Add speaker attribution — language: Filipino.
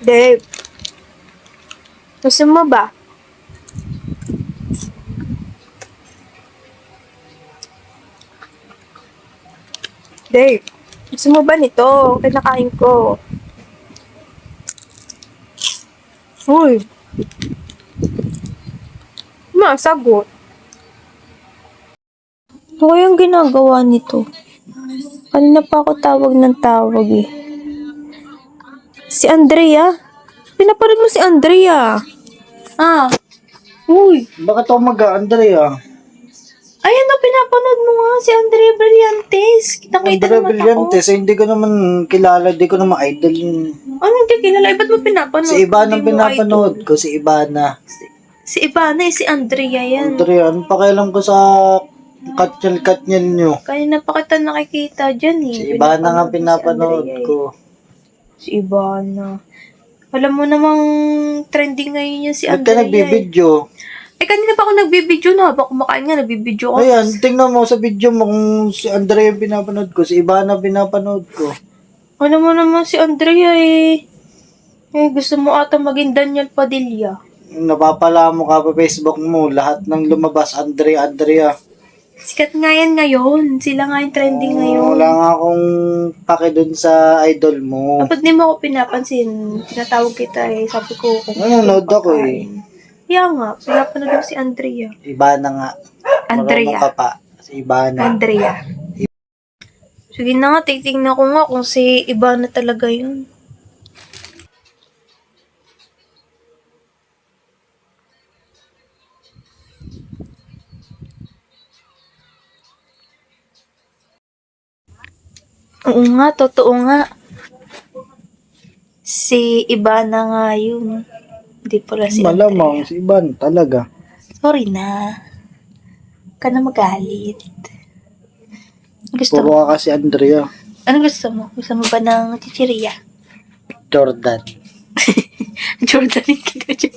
Speaker 1: Dave, gusto mo ba? Dave, gusto mo ba nito? Kinakain ko. Uy, masagot. Ano yung ginagawa nito? Kanina pa ako tawag ng tawag eh. Si Andrea? Pinapanood mo si Andrea? Ah, uy.
Speaker 2: Bakit ako mag-Andrea?
Speaker 1: Ayan na, pinapanood mo nga si Andrea Brillantes. Nakita
Speaker 2: Andrea
Speaker 1: naman
Speaker 2: Brillantes,
Speaker 1: ako.
Speaker 2: hindi ko naman kilala, hindi ko naman idol yun.
Speaker 1: Ano hindi kilala? Ba't mo pinapanood?
Speaker 2: Si Ivana
Speaker 1: Hindi mo
Speaker 2: pinapanood
Speaker 1: idol.
Speaker 2: ko, si Ivana.
Speaker 1: Si Ivana eh, si Andrea yan.
Speaker 2: Andrea, ano pakialam ko sa katnyal nyo?
Speaker 1: Kanina pa kita nakikita dyan eh.
Speaker 2: Si Ivana nga
Speaker 1: Pinapanood mo
Speaker 2: pinapanood
Speaker 1: si Andrea,
Speaker 2: ko.
Speaker 1: Si Ivana. Alam mo namang trending ngayon yan si
Speaker 2: Ba't ka
Speaker 1: Andrea.
Speaker 2: nagbibidyo?
Speaker 1: Kanina pa ako nagbibidyo na. Habang kumakain nga, nagbibidyo ako.
Speaker 2: Ayan, tingnan mo sa video mo kung si Andrea yung pinapanood ko, si Ivana pinapanood ko.
Speaker 1: Alam mo naman si Andrea eh. Gusto mo ata maging Daniel Padilla.
Speaker 2: Napapala mo ka pa Facebook mo, lahat ng lumabas, Andrea.
Speaker 1: Sikat nga yan ngayon. Sila nga yung trending ngayon.
Speaker 2: Wala nga akong pake dun sa idol mo.
Speaker 1: Dapat di mo ako pinapansin. Tinatawag kita eh. Sabi ko kung
Speaker 2: Nanonood ako eh.
Speaker 1: Kaya nga, pinapanood ko si Andrea.
Speaker 2: Ivana nga.
Speaker 1: Andrea.
Speaker 2: Marunong ka pa. Si Ivana.
Speaker 1: Andrea. Sige na nga, titignan ko nga kung si Ivana talaga yun. Oo nga, totoo nga. Si Ivana nga yun. Hindi pala si
Speaker 2: Malamang
Speaker 1: Andrea.
Speaker 2: si Ivan talaga.
Speaker 1: Sorry na. Huwag ka na magalit. Gusto
Speaker 2: Puro
Speaker 1: mo?
Speaker 2: ka kasi Andrea.
Speaker 1: Ano gusto mo? Gusto mo ba ng chichiria?
Speaker 2: Jordan.
Speaker 1: Jordan, kita dyan.